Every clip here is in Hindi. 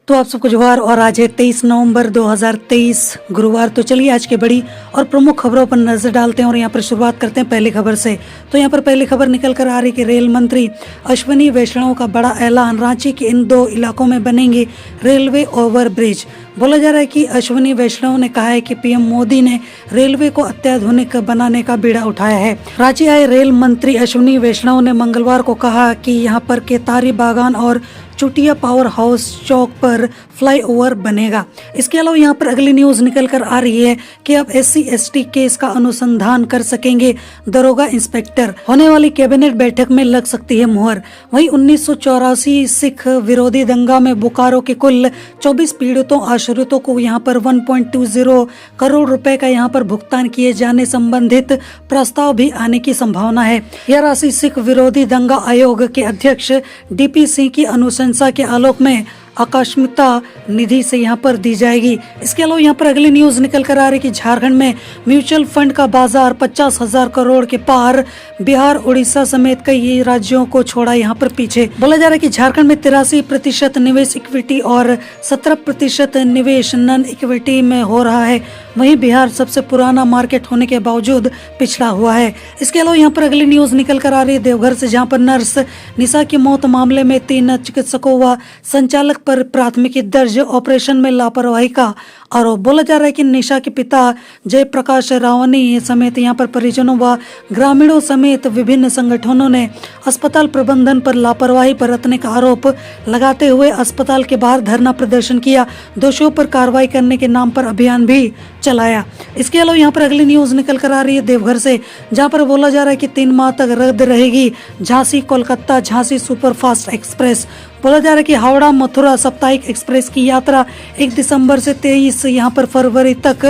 तो आप सबको जोहार। और आज है 23 नवंबर 2023 गुरुवार। तो चलिए आज की बड़ी और प्रमुख खबरों पर नजर डालते हैं और यहाँ पर शुरुआत करते हैं पहली खबर से। तो यहाँ पर पहली खबर निकल कर आ रही कि रेल मंत्री अश्विनी वैष्णव का बड़ा ऐलान, रांची के इन दो इलाकों में बनेंगे रेलवे ओवरब्रिज। बोला जा रहा है कि अश्विनी वैष्णव ने कहा है कि पीएम मोदी ने रेलवे को अत्याधुनिक बनाने का बीड़ा उठाया है। रांची आए रेल मंत्री अश्विनी वैष्णव ने मंगलवार को कहा कि यहाँ पर केतारी बागान और चुटिया पावर हाउस चौक पर फ्लाईओवर बनेगा। इसके अलावा यहाँ पर अगली न्यूज निकल कर आ रही है कि अब SC/ST केस का अनुसंधान कर सकेंगे दरोगा इंस्पेक्टर। होने वाली कैबिनेट बैठक में लग सकती है मुहर। वहीं 1984 सिख विरोधी दंगा में बोकारो के कुल 24 पीड़ितों आश्रितों को यहाँ पर 1.20 करोड़ रुपए का यहाँ पर भुगतान किए जाने संबंधित प्रस्ताव भी आने की संभावना है। यह राशि सिख विरोधी दंगा आयोग के अध्यक्ष DP सिंह की अनुशंसा के आलोक में आकस्मिकता निधि से यहाँ पर दी जाएगी। इसके अलावा यहाँ पर अगली न्यूज निकल कर आ रही कि झारखंड में म्यूचुअल फंड का बाजार 50,000 करोड़ के पार। बिहार, उड़ीसा समेत कई राज्यों को छोड़ा यहाँ पर पीछे। बोला जा रहा है कि झारखंड में 83% निवेश इक्विटी और 17% निवेश नॉन इक्विटी में हो रहा है। वहीं बिहार सबसे पुराना मार्केट होने के बावजूद पिछड़ा हुआ है। इसके अलावा यहाँ पर अगली न्यूज निकल कर आ रही है देवघर से, जहाँ पर नर्स निशा की मौत मामले में 3 चिकित्सकों व संचालक पर प्राथमिकी दर्ज, ऑपरेशन में लापरवाही का आरोप। बोला जा रहा है कि निशा के पिता जयप्रकाश रावनी समेत यहाँ पर परिजनों व ग्रामीणों समेत विभिन्न संगठनों ने अस्पताल प्रबंधन पर लापरवाही बरतने का आरोप लगाते हुए अस्पताल के बाहर धरना प्रदर्शन किया। दोषियों पर कार्रवाई करने के नाम पर अभियान भी चलाया। इसके अलावा यहाँ पर अगली न्यूज निकल कर आ रही है देवघर से, जहाँ पर बोला जा रहा है कि 3 माह तक रद्द रहेगी झांसी कोलकाता झांसी सुपरफास्ट एक्सप्रेस। बोला जा रहा है कि हावड़ा मथुरा साप्ताहिक एक्सप्रेस की यात्रा 1 दिसंबर से 23 यहाँ पर फरवरी तक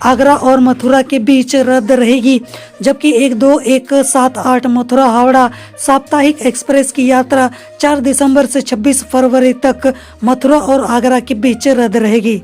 आगरा और मथुरा के बीच रद्द रहेगी, जबकि 1-2-1-7-8 मथुरा हावड़ा साप्ताहिक एक्सप्रेस की यात्रा 4 दिसंबर से 26 फरवरी तक मथुरा और आगरा के बीच रद्द रहेगी।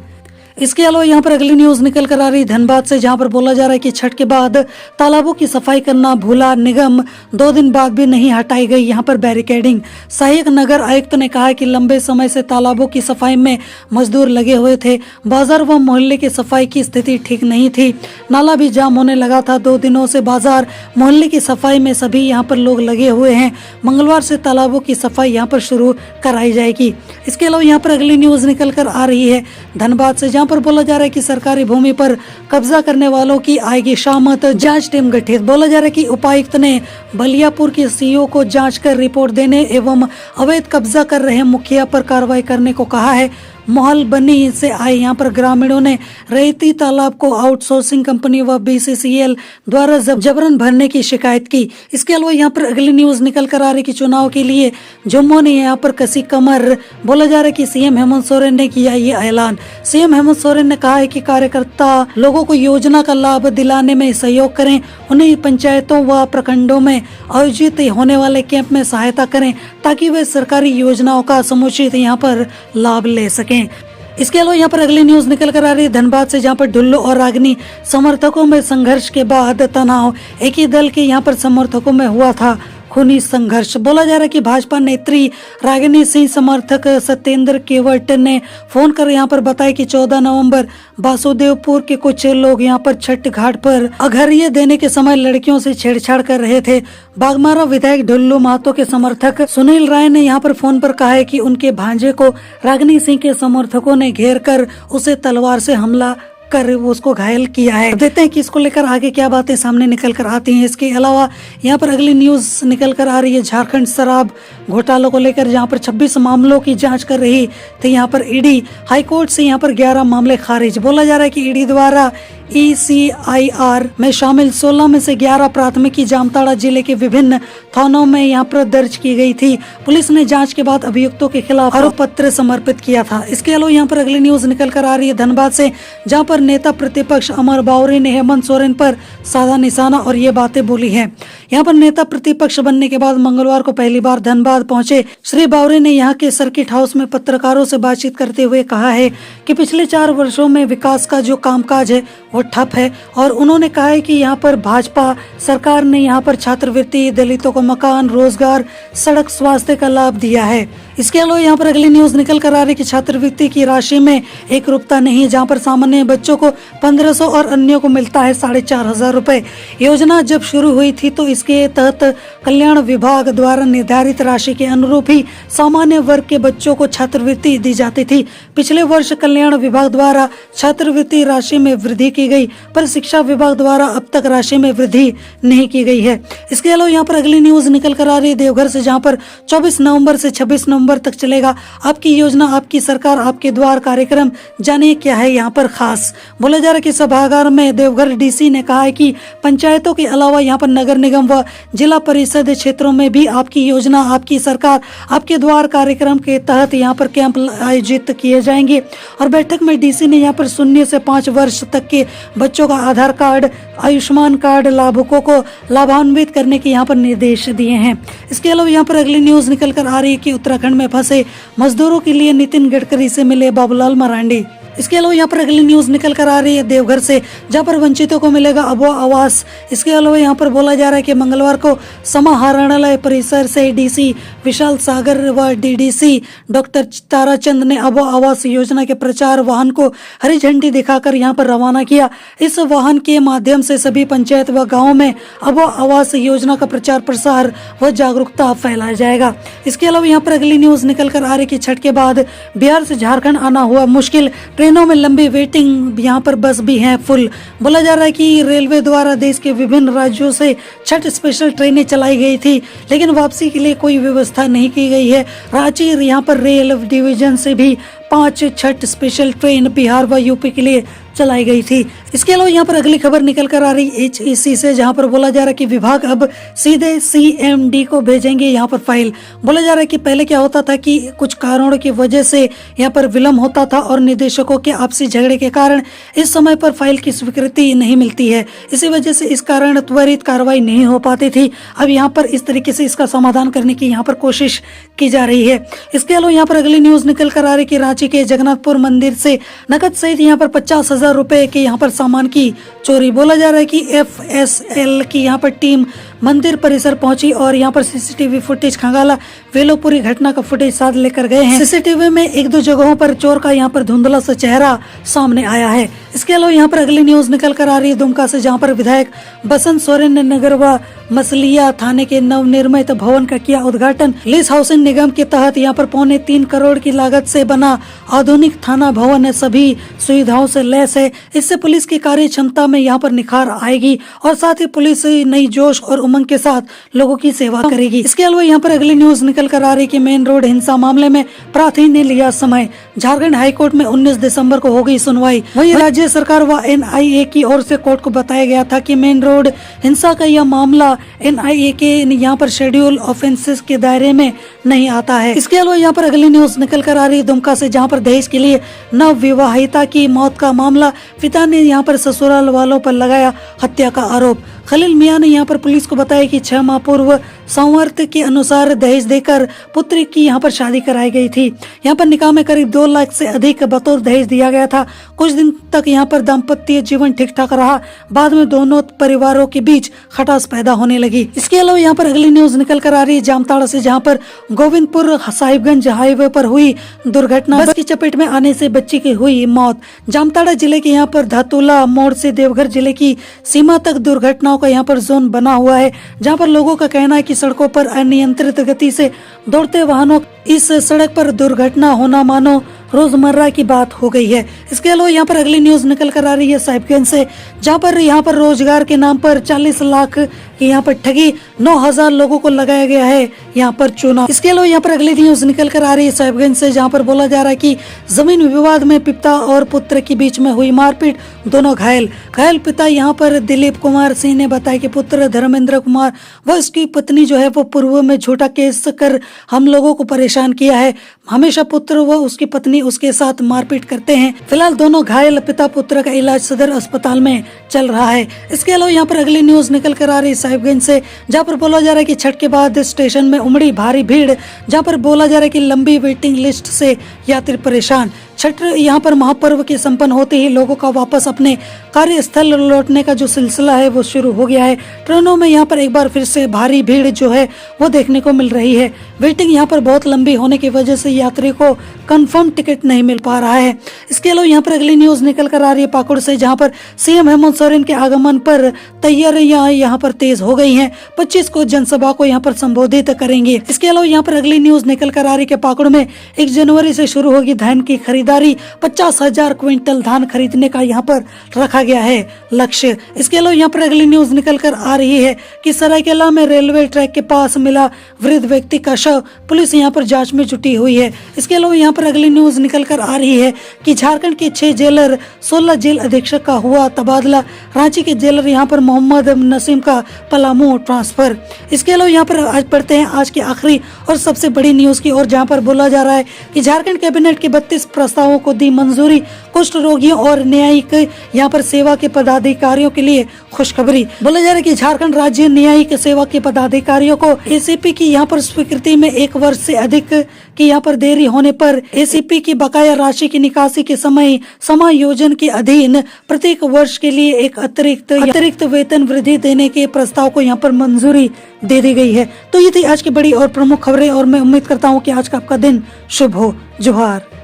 इसके अलावा यहाँ पर अगली न्यूज निकल कर आ रही धनबाद से, जहाँ पर बोला जा रहा है कि छठ के बाद तालाबों की सफाई करना भूला निगम, 2 दिन बाद भी नहीं हटाई गई यहाँ पर बैरिकेडिंग। सहायक नगर आयुक्त ने कहा कि लंबे समय से तालाबों की सफाई में मजदूर लगे हुए थे। बाजार व मोहल्ले की सफाई की स्थिति ठीक नहीं थी, नाला भी जाम होने लगा था। 2 दिनों से बाजार मोहल्ले की सफाई में सभी यहाँ पर लोग लगे हुए हैं। मंगलवार से तालाबों की सफाई यहाँ पर शुरू कराई जाएगी। इसके अलावा यहाँ पर अगली न्यूज निकल कर आ रही है धनबाद से, जहाँ पर बोला जा रहा है कि सरकारी भूमि पर कब्जा करने वालों की आएगी शामत, जांच टीम गठित। बोला जा रहा है कि उपायुक्त ने बलियापुर के CEO को जांच कर रिपोर्ट देने एवं अवैध कब्जा कर रहे मुखिया पर कार्रवाई करने को कहा है। मोहल बनी से आए यहाँ पर ग्रामीणों ने रेती तालाब को आउटसोर्सिंग कंपनी व BCCL द्वारा जबरन भरने की शिकायत की। इसके अलावा यहाँ पर अगली न्यूज निकल कर आ रही कि चुनाव के लिए झुम्मो ने यहाँ पर कसी कमर। बोला जा रहा है कि CM हेमंत सोरेन ने किया ये ऐलान। CM हेमंत सोरेन ने कहा है कि कार्यकर्ता लोगों को योजना का लाभ दिलाने में सहयोग करें, उन्हें पंचायतों व प्रखंडों में आयोजित होने वाले कैंप में सहायता करें ताकि वे सरकारी योजनाओं का समुचित यहाँ पर लाभ ले सकें। इसके अलावा यहाँ पर अगली न्यूज निकल कर आ रही है धनबाद से, जहाँ पर ढुल्लो और रागनी समर्थकों में संघर्ष के बाद तनाव। एक ही दल के यहाँ पर समर्थकों में हुआ था खूनी संघर्ष। बोला जा रहा है कि भाजपा नेत्री रागिनी सिंह समर्थक सत्येंद्र केवट ने फोन कर यहाँ पर बताया कि 14 नवंबर वासुदेवपुर के कुछ लोग यहाँ पर छठ घाट पर अघर्य देने के समय लड़कियों से छेड़छाड़ कर रहे थे। बागमारा विधायक ढुल्लू महतो के समर्थक सुनील राय ने यहाँ पर फोन पर कहा है कि उनके भांजे को रागिनी सिंह के समर्थकों ने घेर कर उसे तलवार से हमला कर उसको घायल किया है। देखते हैं कि इसको लेकर आगे क्या बातें सामने निकल कर आती हैं। इसके अलावा यहाँ पर अगली न्यूज निकल कर आ रही है झारखंड शराब घोटालों को लेकर, जहाँ पर 26 मामलों की जांच कर रही थी यहाँ पर ईडी। हाईकोर्ट से यहाँ पर 11 मामले खारिज। बोला जा रहा है कि ईडी द्वारा ECIR में शामिल 16 में से 11 प्राथमिकी जामताड़ा जिले के विभिन्न थानों में यहाँ पर दर्ज की गई थी। पुलिस ने जांच के बाद अभियुक्तों के खिलाफ आरोप पत्र समर्पित किया था। इसके अलावा यहाँ पर अगली न्यूज निकल कर आ रही है धनबाद से, जहाँ पर नेता प्रतिपक्ष अमर बावरी ने हेमंत सोरेन पर साधा निशाना और ये बातें बोली है। यहाँ पर नेता प्रतिपक्ष बनने के बाद मंगलवार को पहली बार धनबाद पहुंचे श्री बावरी ने यहाँ के सर्किट हाउस में पत्रकारों से बातचीत करते हुए कहा है कि पिछले 4 वर्षों में विकास का जो कामकाज है वो ठप है। और उन्होंने कहा है कि यहाँ पर भाजपा सरकार ने यहाँ पर छात्रवृत्ति, दलितों को मकान, रोजगार, सड़क, स्वास्थ्य का लाभ दिया है। इसके अलावा यहाँ पर अगली न्यूज निकल कर आ रही कि छात्रवृत्ति की राशि में एक रुपता नहीं, जहाँ पर सामान्य बच्चों को 1500 और अन्यों को मिलता है 4500 रुपए। योजना जब शुरू हुई थी तो इसके तहत कल्याण विभाग द्वारा निर्धारित राशि के अनुरूप ही सामान्य वर्ग के बच्चों को छात्रवृत्ति दी जाती थी। पिछले वर्ष कल्याण विभाग द्वारा छात्रवृत्ति राशि में वृद्धि की गई, पर शिक्षा विभाग द्वारा अब तक राशि में वृद्धि नहीं की गई है। इसके अलावा यहाँ पर अगली न्यूज निकल कर आ रही है देवघर से, जहाँ पर 24 नवंबर से 26 नवंबर तक चलेगा आपकी योजना आपकी सरकार आपके द्वार कार्यक्रम। जानिए क्या है यहाँ पर खास। बोला जा रहा है कि सभागार में देवघर डीसी ने कहा है कि पंचायतों के अलावा यहाँ पर नगर निगम व जिला परिषद क्षेत्रों में भी आपकी योजना आपकी सरकार आपके द्वार कार्यक्रम के तहत यहाँ पर कैंप आयोजित किए जाएंगे। और बैठक में डीसी ने यहाँ पर 0 से 5 वर्ष तक के बच्चों का आधार कार्ड, आयुष्मान कार्ड लाभुकों को लाभान्वित करने के यहाँ पर निर्देश दिए हैं। इसके अलावा यहाँ पर अगली न्यूज निकल कर आ रही है कि उत्तराखंड में फंसे मजदूरों के लिए नितिन गडकरी से मिले बाबूलाल मरांडी। इसके अलावा यहाँ पर अगली न्यूज निकल कर आ रही है देवघर से, जहाँ पर वंचितों को मिलेगा अब आवास। इसके अलावा यहाँ पर बोला जा रहा है कि मंगलवार को समाहरणालय परिसर से डीसी विशाल सागर व डीडीसी डॉक्टर ताराचंद ने अब आवास योजना के प्रचार वाहन को हरी झंडी दिखाकर यहाँ पर रवाना किया। इस वाहन के माध्यम से सभी पंचायत व गाँव में अब आवास योजना का प्रचार प्रसार व जागरूकता फैलाया जाएगा। इसके अलावा यहाँ पर अगली न्यूज निकल कर आ रही है कि छठ के बाद बिहार से झारखंड आना हुआ मुश्किल, ट्रेनों में लंबी वेटिंग, यहाँ पर बस भी हैं फुल। बोला जा रहा है कि रेलवे द्वारा देश के विभिन्न राज्यों से छठ स्पेशल ट्रेनें चलाई गई थी, लेकिन वापसी के लिए कोई व्यवस्था नहीं की गई है। रांची यहाँ पर रेल डिवीजन से भी 5 छठ स्पेशल ट्रेन बिहार व यूपी के लिए चलाई गई थी। इसके अलावा यहाँ पर अगली खबर निकल कर आ रही HEC से, जहाँ पर बोला जा रहा है कि विभाग अब सीधे CMD को भेजेंगे यहाँ पर फाइल। बोला जा रहा है कि पहले क्या होता था कि कुछ कारणों की वजह से यहाँ पर विलम्ब होता था और निदेशकों के आपसी झगड़े के कारण इस समय पर फाइल की स्वीकृति नहीं मिलती है। इसी वजह से इस कारण त्वरित कार्रवाई नहीं हो पाती थी। अब यहाँ पर इस तरीके से इसका समाधान करने की यहाँ पर कोशिश की जा रही है। इसके अलावा यहाँ पर अगली न्यूज निकल कर आ रही है कि रांची के जगन्नाथपुर मंदिर से नकद सहित यहाँ पर 50,000 रुपए के यहाँ पर सामान की चोरी। बोला जा रहा है कि FSL की यहाँ पर टीम मंदिर परिसर पहुंची और यहाँ पर CCTV फुटेज खंगाला वे लोग पूरी घटना का फुटेज साथ लेकर गए हैं। CCTV में 1-2 जगहों पर चोर का यहाँ पर धुंधला सा चेहरा सामने आया है। इसके अलावा यहाँ पर अगली न्यूज निकल कर आ रही है दुमका से, जहाँ पर विधायक बसंत सोरेन ने नगर व मसलिया थाने के नवनिर्मित भवन का किया उद्घाटन। लीज हाउसिंग निगम के तहत यहाँ पर 3.25 करोड़ की लागत से बना आधुनिक थाना भवन है, सभी सुविधाओं से लैस है। इससे पुलिस की कार्य क्षमता में यहाँ पर निखार आएगी और साथ ही पुलिस नई जोश और उमंग के साथ लोगों की सेवा करेगी। इसके अलावा यहाँ पर अगली न्यूज निकल कर आ रही है कि मेन रोड हिंसा मामले में प्रार्थी ने लिया समय। झारखंड हाईकोर्ट में 19 दिसंबर को होगी सुनवाई। वहीं राज्य सरकार व NIA की ओर से कोर्ट को बताया गया था कि मेन रोड हिंसा का यह मामला NIA के यहाँ पर शेड्यूल ऑफेंसेस के दायरे में नहीं आता है। इसके अलावा यहाँ पर अगली न्यूज निकल कर आ रही है दुमका से, जहाँ पर दहेज के लिए नव विवाहिता की मौत का मामला। पिता ने यहाँ पर ससुराल वालों पर लगाया हत्या का आरोप। खलील मियां ने यहाँ पर पुलिस को बताया कि 6 माह पूर्व संवर्त के अनुसार दहेज देकर पुत्री की यहाँ पर शादी कराई गई थी। यहाँ पर निकाह में करीब 2 लाख से अधिक बतौर दहेज दिया गया था। कुछ दिन तक यहाँ पर दाम्पत्य जीवन ठीक ठाक रहा, बाद में दोनों परिवारों के बीच खटास पैदा होने लगी। इसके अलावा यहाँ पर अगली न्यूज निकल कर आ रही है जामताड़ा से, जहाँ पर गोविंदपुर साहिबगंज हाईवे पर हुई दुर्घटना। बस की चपेट में आने से बच्ची की हुई मौत। जामताड़ा जिले के यहाँ पर धातुला मोड़ से देवघर जिले की सीमा तक दुर्घटनाओं का यहाँ पर जोन बना हुआ है, जहाँ पर लोगों का कहना है कि सड़कों पर अनियंत्रित गति से दौड़ते वाहनों इस सड़क पर दुर्घटना होना मानो रोजमर्रा की बात हो गई है। इसके अलावा यहाँ पर अगली न्यूज निकल कर आ रही है साहिबगंज से, जहाँ पर यहाँ पर रोजगार के नाम पर 40 लाख की यहाँ पर ठगी, 9,000 लोगों को लगाया गया है यहाँ पर चूना। इसके अलावा यहाँ पर अगली न्यूज निकल कर आ रही है साहिबगंज से, जहाँ पर बोला जा रहा है कि जमीन विवाद में पिता और पुत्र के बीच में हुई मारपीट, दोनों घायल। घायल पिता यहाँ पर दिलीप कुमार सिंह ने बताया कि पुत्र धर्मेंद्र कुमार व उसकी पत्नी जो है वो पूर्व में झूठा केस कर हम लोगों को परेशान किया है। हमेशा पुत्र व उसकी पत्नी उसके साथ मारपीट करते हैं। फिलहाल दोनों घायल पिता पुत्र का इलाज सदर अस्पताल में चल रहा है। इसके अलावा यहाँ पर अगली न्यूज निकल कर आ रही है साहिबगंज से, जहाँ पर बोला जा रहा है कि छठ के बाद स्टेशन में उमड़ी भारी भीड़, जहाँ पर बोला जा रहा है कि लंबी वेटिंग लिस्ट से यात्री परेशान। छठ यहाँ पर महापर्व के संपन्न होते ही लोगों का वापस अपने कार्यस्थल लौटने का जो सिलसिला है वो शुरू हो गया है। ट्रेनों में यहाँ पर एक बार फिर से भारी भीड़ जो है वो देखने को मिल रही है। वेटिंग यहाँ पर बहुत लंबी होने की वजह से यात्री को कंफर्म टिकट नहीं मिल पा रहा है। इसके अलावा यहाँ पर अगली न्यूज निकल कर आ रही है पाकुड़ से, जहाँ पर सीएम हेमंत सोरेन के आगमन पर तैयारियां यहाँ पर तेज हो गई हैं। 25 को जनसभा को यहाँ पर संबोधित करेंगे। इसके अलावा यहाँ पर अगली न्यूज निकल कर आ रही है पाकुड़ में 1 जनवरी से शुरू होगी धान की खरीदारी। 50,000 क्विंटल धान खरीदने का यहाँ पर रखा गया है लक्ष्य। इसके अलावा यहाँ पर अगली न्यूज निकल कर आ रही है कि सरायकेला में रेलवे ट्रैक के पास मिला वृद्ध व्यक्ति का शव, पुलिस यहाँ पर जांच में जुटी हुई है। इसके अलावा यहाँ पर अगली न्यूज निकल कर आ रही है कि झारखंड के 6 जेलर 16 जेल अधीक्षक का हुआ तबादला। रांची के जेलर यहाँ पर मोहम्मद नसीम का पलामू ट्रांसफर। इसके अलावा यहाँ पर आज पढ़ते हैं आज की आखिरी और सबसे बड़ी न्यूज की ओर, जहाँ पर बोला जा रहा है कि झारखंड कैबिनेट के 32 प्रस्तावों को दी मंजूरी। कुष्ठ रोगियों और न्यायिक यहाँ पर सेवा के पदाधिकारियों के लिए खुशखबरी। बोला जा रहा है कि झारखंड राज्य न्यायिक सेवा के पदाधिकारियों को एसीपी की यहाँ पर स्वीकृति में 1 वर्ष से अधिक की यहाँ पर देरी होने पर एसीपी की बकाया राशि की निकासी के समय समायोजन के अधीन प्रत्येक वर्ष के लिए एक अतिरिक्त वेतन वृद्धि देने के प्रस्ताव को यहाँ पर मंजूरी दे दी गई है। तो ये थी आज की बड़ी और प्रमुख खबरें और मैं उम्मीद करता हूँ कि आज का आपका दिन शुभ हो। जोहार।